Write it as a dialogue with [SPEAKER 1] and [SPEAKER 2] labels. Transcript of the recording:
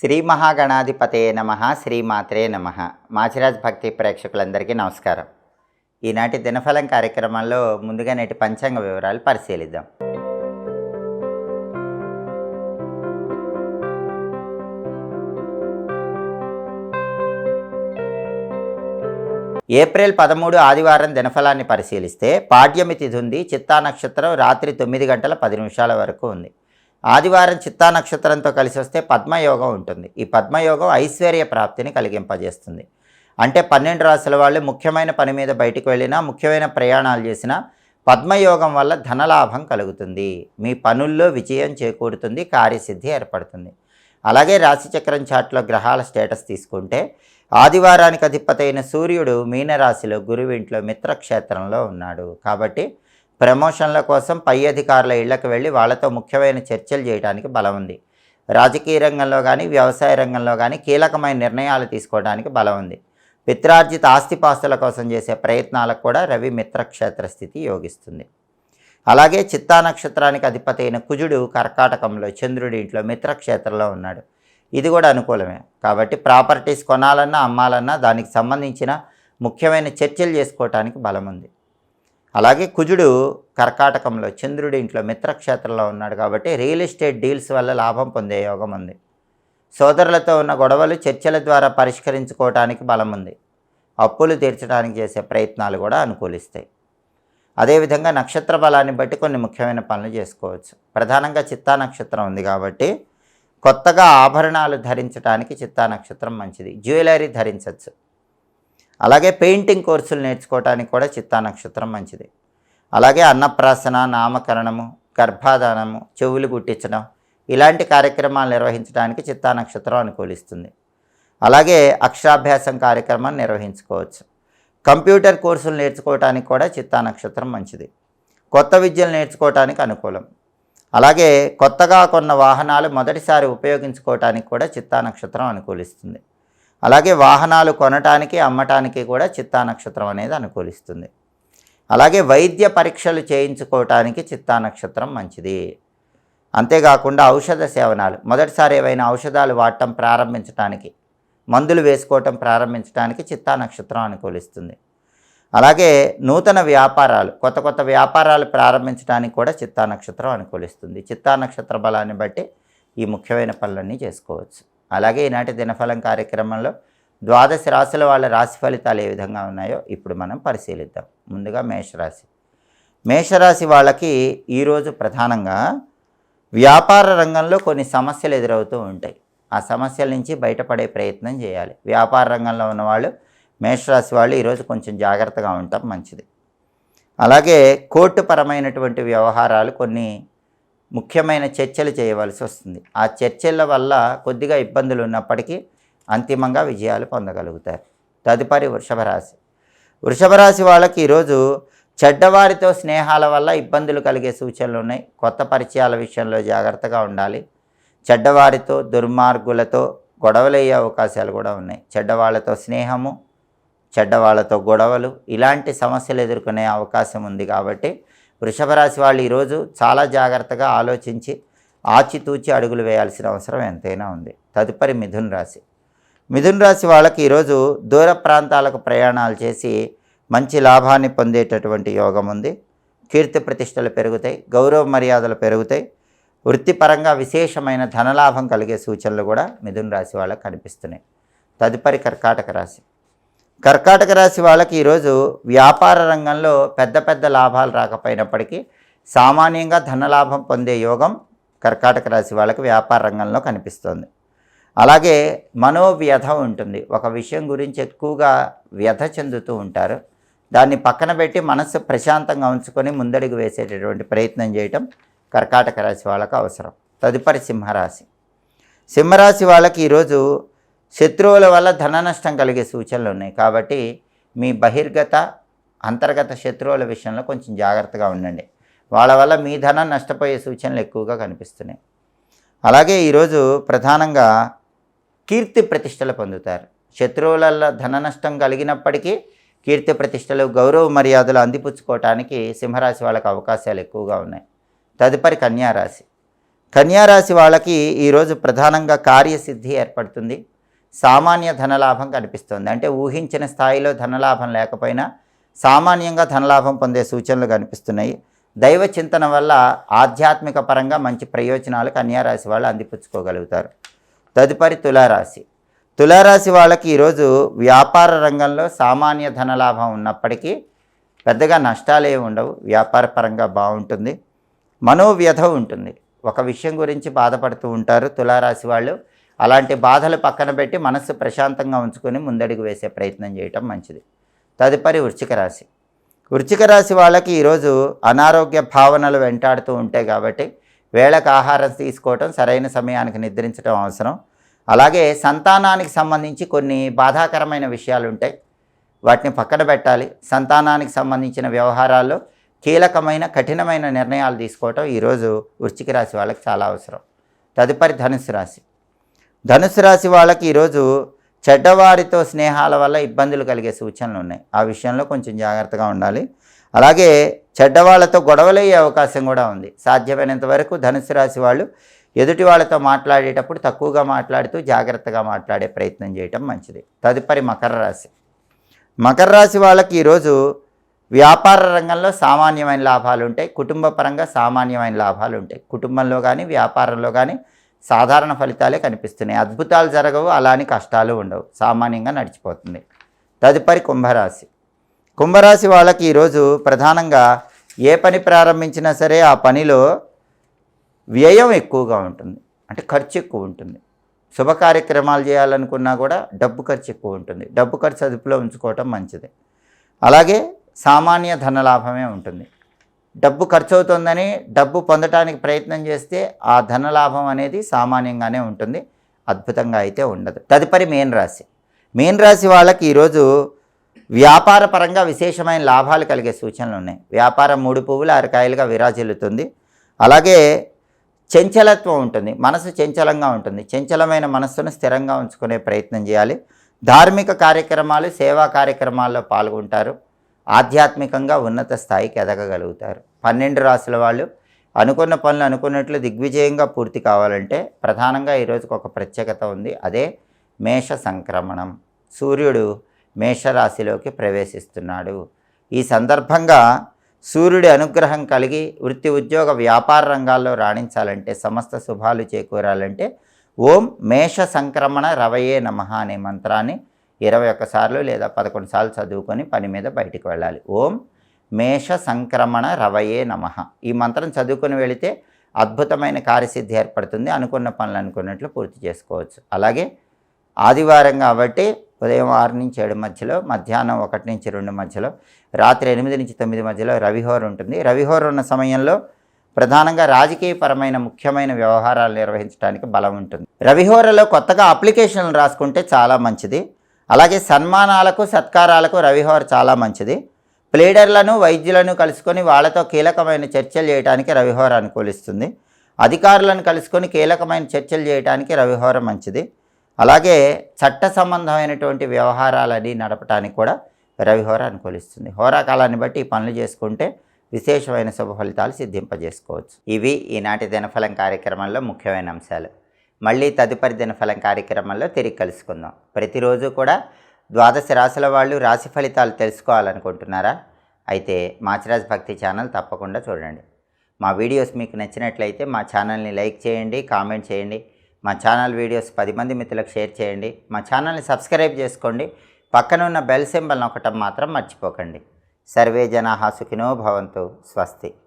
[SPEAKER 1] శ్రీ మహాగణాధిపతే నమః, శ్రీమాత్రే నమః. మాచిరాజ్ భక్తి ప్రేక్షకులందరికీ నమస్కారం. ఈనాటి దినఫలం కార్యక్రమంలో ముందుగా నేటి పంచాంగ వివరాలు పరిశీలిద్దాం. ఏప్రిల్ 13 ఆదివారం దినఫలాన్ని పరిశీలిస్తే పాడ్యమి తిథి ఉంది. చిత్తా నక్షత్రం రాత్రి 9 గంటల 10 నిమిషాల వరకు ఉంది. ఆదివారం చిత్తా నక్షత్రంతో కలిసి వస్తే పద్మయోగం ఉంటుంది. ఈ పద్మయోగం ఐశ్వర్య ప్రాప్తిని కలిగింపజేస్తుంది. అంటే 12 రాశుల వాళ్ళు ముఖ్యమైన పని మీద బయటకు వెళ్ళినా, ముఖ్యమైన ప్రయాణాలు చేసినా పద్మయోగం వల్ల ధనలాభం కలుగుతుంది. మీ పనుల్లో విజయం చేకూరుతుంది, కార్యసిద్ధి ఏర్పడుతుంది. అలాగే రాశిచక్రం చాట్లో గ్రహాల స్టేటస్ తీసుకుంటే ఆదివారానికి అధిపతి అయిన సూర్యుడు మీనరాశిలో, గురువింట్లో మిత్రక్షేత్రంలో ఉన్నాడు. కాబట్టి ప్రమోషన్ల కోసం పై అధికారుల ఇళ్లకు వెళ్ళి వాళ్ళతో ముఖ్యమైన చర్చలు చేయడానికి బలం ఉంది. రాజకీయ రంగంలో కానీ, వ్యవసాయ రంగంలో కానీ కీలకమైన నిర్ణయాలు తీసుకోవడానికి బలం ఉంది. పిత్రార్జిత ఆస్తిపాస్తుల కోసం చేసే ప్రయత్నాలకు కూడా రవి మిత్రక్షేత్ర స్థితి యోగిస్తుంది. అలాగే చిత్తా నక్షత్రానికి అధిపతి అయిన కుజుడు కర్కాటకంలో, చంద్రుడి ఇంట్లో మిత్రక్షేత్రంలో ఉన్నాడు. ఇది కూడా అనుకూలమే. కాబట్టి ప్రాపర్టీస్ కొనాలన్నా, అమ్మాలన్నా దానికి సంబంధించిన ముఖ్యమైన చర్చలు చేసుకోవటానికి బలం ఉంది. అలాగే కుజుడు కర్కాటకంలో, చంద్రుడి ఇంట్లో మిత్రక్షేత్రంలో ఉన్నాడు. కాబట్టి రియల్ ఎస్టేట్ డీల్స్ వల్ల లాభం పొందే యోగం ఉంది. సోదరులతో ఉన్న గొడవలు చర్చల ద్వారా పరిష్కరించుకోవటానికి బలం ఉంది. అప్పులు తీర్చడానికి చేసే ప్రయత్నాలు కూడా అనుకూలిస్తాయి. అదేవిధంగా నక్షత్ర బలాన్ని బట్టి కొన్ని ముఖ్యమైన పనులు చేసుకోవచ్చు. ప్రధానంగా చిత్తా నక్షత్రం ఉంది కాబట్టి కొత్తగా ఆభరణాలు ధరించడానికి చిత్తా నక్షత్రం మంచిది. జ్యువెలరీ ధరించవచ్చు. అలాగే పెయింటింగ్ కోర్సులు నేర్చుకోవడానికి కూడా చిత్తా నక్షత్రం మంచిది. అలాగే అన్నప్రాసన, నామకరణము, గర్భాధానము, చెవులు గుట్టించడం ఇలాంటి కార్యక్రమాలు నిర్వహించడానికి చిత్తా నక్షత్రం అనుకూలిస్తుంది. అలాగే అక్షరాభ్యాసం కార్యక్రమం నిర్వహించుకోవచ్చు. కంప్యూటర్ కోర్సులు నేర్చుకోవడానికి కూడా చిత్తా నక్షత్రం మంచిది. కొత్త విద్యలు నేర్చుకోవడానికి అనుకూలం. అలాగే కొత్తగా కొన్న వాహనాలు మొదటిసారి ఉపయోగించుకోవడానికి కూడా చిత్తా నక్షత్రం అనుకూలిస్తుంది. అలాగే వాహనాలు కొనటానికి, అమ్మటానికి కూడా చిత్తా నక్షత్రం అనేది అనుకూలిస్తుంది. అలాగే వైద్య పరీక్షలు చేయించుకోవటానికి చిత్తా నక్షత్రం మంచిది. అంతేకాకుండా ఔషధ సేవనాలు, మొదటిసారి ఏవైనా ఔషధాలు వాడటం ప్రారంభించడానికి, మందులు వేసుకోవటం ప్రారంభించడానికి చిత్తా నక్షత్రం అనుకూలిస్తుంది. అలాగే నూతన వ్యాపారాలు, కొత్త కొత్త వ్యాపారాలు ప్రారంభించడానికి కూడా చిత్తా నక్షత్రం అనుకూలిస్తుంది. చిత్తా నక్షత్ర బలాన్ని బట్టి ఈ ముఖ్యమైన పనులన్నీ చేసుకోవచ్చు. అలాగే ఈనాటి దినఫలం కార్యక్రమంలో 12 రాశుల వాళ్ళ రాశి ఫలితాలు ఏ విధంగా ఉన్నాయో ఇప్పుడు మనం పరిశీలిద్దాం. ముందుగా మేషరాశి. మేషరాశి వాళ్ళకి ఈరోజు ప్రధానంగా వ్యాపార రంగంలో కొన్ని సమస్యలు ఎదురవుతూ ఉంటాయి. ఆ సమస్యల నుంచి బయటపడే ప్రయత్నం చేయాలి. వ్యాపార రంగంలో ఉన్నవాళ్ళు, మేషరాశి వాళ్ళు ఈరోజు కొంచెం జాగ్రత్తగా ఉండటం మంచిది. అలాగే కోర్టుపరమైనటువంటి వ్యవహారాలు, కొన్ని ముఖ్యమైన చర్చలు చేయవలసి వస్తుంది. ఆ చర్చల వల్ల కొద్దిగా ఇబ్బందులు ఉన్నప్పటికీ అంతిమంగా విజయాలు పొందగలుగుతారు. తదుపరి వృషభ రాశి. వృషభ రాశి వాళ్ళకి ఈరోజు చెడ్డవారితో స్నేహాల వల్ల ఇబ్బందులు కలిగే సూచనలు ఉన్నాయి. కొత్త పరిచయాల విషయంలో జాగ్రత్తగా ఉండాలి. చెడ్డవారితో, దుర్మార్గులతో గొడవలయ్యే అవకాశాలు కూడా ఉన్నాయి. చెడ్డవాళ్లతో స్నేహము, చెడ్డవాళ్లతో గొడవలు ఇలాంటి సమస్యలు ఎదుర్కొనే అవకాశం ఉంది. కాబట్టి వృషభ రాశి వాళ్ళు ఈరోజు చాలా జాగ్రత్తగా ఆలోచించి ఆచితూచి అడుగులు వేయాల్సిన అవసరం ఎంతైనా ఉంది. తదుపరి మిథున రాశి. మిథున రాశి వాళ్ళకి ఈరోజు దూర ప్రాంతాలకు ప్రయాణాలు చేసి మంచి లాభాన్ని పొందేటటువంటి యోగం ఉంది. కీర్తి ప్రతిష్టలు పెరుగుతాయి, గౌరవ మర్యాదలు పెరుగుతాయి. వృత్తిపరంగా విశేషమైన ధనలాభం కలిగే సూచనలు కూడా మిథున రాశి వాళ్ళకి కనిపిస్తున్నాయి. తదుపరి కర్కాటక రాశి. కర్కాటక రాశి వాళ్ళకి ఈరోజు వ్యాపార రంగంలో పెద్ద పెద్ద లాభాలు రాకపోయినప్పటికీ సామాన్యంగా ధనలాభం పొందే యోగం కర్కాటక రాశి వాళ్ళకి వ్యాపార రంగంలో కనిపిస్తుంది. అలాగే మనోవ్యధ ఉంటుంది. ఒక విషయం గురించి ఎక్కువగా వ్యధ చెందుతూ ఉంటారు. దాన్ని పక్కన పెట్టి మనస్సు ప్రశాంతంగా ఉంచుకొని ముందడుగు వేసేటటువంటి ప్రయత్నం చేయటం కర్కాటక రాశి వాళ్ళకు అవసరం. తదుపరి సింహరాశి. సింహరాశి వాళ్ళకి ఈరోజు శత్రువుల వల్ల ధన నష్టం కలిగే సూచనలు ఉన్నాయి. కాబట్టి మీ బహిర్గత, అంతర్గత శత్రువుల విషయంలో కొంచెం జాగ్రత్తగా ఉండండి. వాళ్ళ వల్ల మీ ధనం నష్టపోయే సూచనలు ఎక్కువగా కనిపిస్తున్నాయి. అలాగే ఈరోజు ప్రధానంగా కీర్తి ప్రతిష్టలు పొందుతారు. శత్రువుల ధన నష్టం కలిగినప్పటికీ కీర్తి ప్రతిష్టలు, గౌరవ మర్యాదలు అందిపుచ్చుకోవటానికి సింహరాశి వాళ్ళకి అవకాశాలు ఎక్కువగా ఉన్నాయి. తదుపరి కన్యారాశి. కన్యారాశి వాళ్ళకి ఈరోజు ప్రధానంగా కార్యసిద్ధి ఏర్పడుతుంది. సామాన్య ధనలాభం కనిపిస్తుంది. అంటే ఊహించిన స్థాయిలో ధనలాభం లేకపోయినా సామాన్యంగా ధనలాభం పొందే సూచనలు కనిపిస్తున్నాయి. దైవ చింతన వల్ల ఆధ్యాత్మిక పరంగా మంచి ప్రయోజనాలు కన్యారాశి వాళ్ళు అందిపుచ్చుకోగలుగుతారు. తదుపరి తులారాశి. తులారాశి వాళ్ళకి ఈరోజు వ్యాపార రంగంలో సామాన్య ధనలాభం ఉన్నప్పటికీ పెద్దగా నష్టాలే ఉండవు. వ్యాపార పరంగా బాగుంటుంది. మనోవ్యధ ఉంటుంది. ఒక విషయం గురించి బాధపడుతూ ఉంటారు తులారాశి వాళ్ళు. అలాంటి బాధలు పక్కన పెట్టి మనస్సు ప్రశాంతంగా ఉంచుకొని ముందడుగు వేసే ప్రయత్నం చేయటం మంచిది. తదుపరి వృశ్చిక రాశి. వృశ్చిక రాశి వాళ్ళకి ఈరోజు అనారోగ్య భావనలు వెంటాడుతూ ఉంటాయి కాబట్టి వేళకు ఆహారం తీసుకోవటం, సరైన సమయానికి నిద్రించడం అవసరం. అలాగే సంతానానికి సంబంధించి కొన్ని బాధాకరమైన విషయాలు ఉంటాయి, వాటిని పక్కన పెట్టాలి. సంతానానికి సంబంధించిన వ్యవహారాల్లో కీలకమైన కఠినమైన నిర్ణయాలు తీసుకోవటం ఈరోజు వృశ్చిక రాశి వాళ్ళకి చాలా అవసరం. తదుపరి ధనుస్సు రాశి. ధనుస్సు రాశి వాళ్ళకి ఈరోజు చెడ్డవారితో స్నేహాల వల్ల ఇబ్బందులు కలిగే సూచనలు ఉన్నాయి. ఆ విషయంలో కొంచెం జాగ్రత్తగా ఉండాలి. అలాగే చెడ్డవాళ్లతో గొడవలయ్యే అవకాశం కూడా ఉంది. సాధ్యమైనంత వరకు ధనుస్సు రాశి వాళ్ళు ఎదుటి వాళ్ళతో మాట్లాడేటప్పుడు తక్కువగా మాట్లాడుతూ జాగ్రత్తగా మాట్లాడే ప్రయత్నం చేయటం మంచిది. తదుపరి మకర రాశి. మకర రాశి వాళ్ళకి ఈరోజు వ్యాపార రంగంలో సామాన్యమైన లాభాలు ఉంటాయి. కుటుంబ పరంగా సామాన్యమైన లాభాలు ఉంటాయి. కుటుంబంలో కానీ వ్యాపారంలో కానీ సాధారణ ఫలితాలే కనిపిస్తున్నాయి. అద్భుతాలు జరగవు, అలాని కష్టాలు ఉండవు. సామాన్యంగా నడిచిపోతుంది. తదుపరి కుంభరాశి. కుంభరాశి వాళ్ళకి ఈరోజు ప్రధానంగా ఏ పని ప్రారంభించినా సరే ఆ పనిలో వ్యయం ఎక్కువగా ఉంటుంది. అంటే ఖర్చు ఎక్కువ ఉంటుంది. శుభ కార్యక్రమాలు చేయాలనుకున్నా కూడా డబ్బు ఖర్చు ఎక్కువ ఉంటుంది. డబ్బు ఖర్చు అదుపులో ఉంచుకోవటం మంచిది. అలాగే సామాన్య ధనలాభమే ఉంటుంది. డబ్బు ఖర్చు అవుతుందని డబ్బు పొందటానికి ప్రయత్నం చేస్తే ఆ ధనలాభం అనేది సామాన్యంగానే ఉంటుంది, అద్భుతంగా అయితే ఉండదు. తదుపరి మీన రాశి. మీన రాశి వాళ్ళకి ఈరోజు వ్యాపార పరంగా విశేషమైన లాభాలు కలిగే సూచనలు ఉన్నాయి. వ్యాపారం 3 పువ్వులు 6 కాయలుగా విరాజిల్లుతుంది. అలాగే చంచలత్వం ఉంటుంది. మనసు చంచలంగా ఉంటుంది. చంచలమైన మనస్సును స్థిరంగా ఉంచుకునే ప్రయత్నం చేయాలి. ధార్మిక కార్యక్రమాలు, సేవా కార్యక్రమాల్లో పాల్గొంటారు. ఆధ్యాత్మికంగా ఉన్నత స్థాయికి ఎదగగలుగుతారు. 12 రాశుల వాళ్ళు అనుకున్న పనులు అనుకున్నట్లు దిగ్విజయంగా పూర్తి కావాలంటే ప్రధానంగా ఈరోజుకు ఒక ప్రత్యేకత ఉంది. అదే మేష సంక్రమణం. సూర్యుడు మేషరాశిలోకి ప్రవేశిస్తున్నాడు. ఈ సందర్భంగా సూర్యుడి అనుగ్రహం కలిగి వృత్తి ఉద్యోగ వ్యాపార రంగాల్లో రాణించాలంటే, సమస్త శుభాలు చేకూరాలంటే ఓం మేష సంక్రమణ రవయే నమః అనే మంత్రాన్ని 21 సార్లు లేదా 11 సార్లు చదువుకొని పని మీద బయటికి వెళ్ళాలి. ఓం మేష సంక్రమణ రవయే నమః. ఈ మంత్రం చదువుకొని వెళితే అద్భుతమైన కార్యసిద్ధి ఏర్పడుతుంది. అనుకున్న పనులు అనుకున్నట్లు పూర్తి చేసుకోవచ్చు. అలాగే ఆదివారం కాబట్టి ఉదయం 6 నుంచి 7 మధ్యలో, మధ్యాహ్నం 1 నుంచి 2 మధ్యలో, రాత్రి 8 నుంచి 9 మధ్యలో రవిహోర ఉంటుంది. రవిహోర ఉన్న సమయంలో ప్రధానంగా రాజకీయపరమైన ముఖ్యమైన వ్యవహారాలు నిర్వహించడానికి బలం ఉంటుంది. రవిహోరలో కొత్తగా అప్లికేషన్లు రాసుకుంటే చాలా మంచిది. అలాగే సన్మానాలకు సత్కారాలకు రవిహోర చాలా మంచిది. ప్లేడర్లను వైద్యులను కలుసుకొని వాళ్ళతో కీలకమైన చర్చలు చేయడానికి రవిహోర అనుకూలిస్తుంది. అధికారులను కలుసుకొని కీలకమైన చర్చలు చేయడానికి రవిహోర మంచిది. అలాగే చట్ట సంబంధమైనటువంటి వ్యవహారాలని నడపడానికి కూడా రవిహోర అనుకూలిస్తుంది. హోరాకాలాన్ని బట్టి ఈ పనులు చేసుకుంటే విశేషమైన శుభ ఫలితాలు సిద్ధింపజేసుకోవచ్చు. ఇవి ఈనాటి దినఫలం కార్యక్రమంలో ముఖ్యమైన అంశాలు. మళ్ళీ తదుపరి దినఫలం కార్యక్రమంలో తిరిగి కలుసుకుందాం. ప్రతిరోజు కూడా 12 రాశుల వాళ్ళు రాశి ఫలితాలు తెలుసుకోవాలనుకుంటున్నారా? అయితే మాచిరాజ్ భక్తి ఛానల్ తప్పకుండా చూడండి. మా వీడియోస్ మీకు నచ్చినట్లయితే మా ఛానల్ని లైక్ చేయండి, కామెంట్ చేయండి. మా ఛానల్ వీడియోస్ 10 మంది మిత్రులకు షేర్ చేయండి. మా ఛానల్ని సబ్స్క్రైబ్ చేసుకోండి. పక్కన ఉన్న బెల్ సింబల్ నొక్కటం మాత్రం మర్చిపోకండి. సర్వే జనాః సుఖినో భవంతు. స్వస్తి.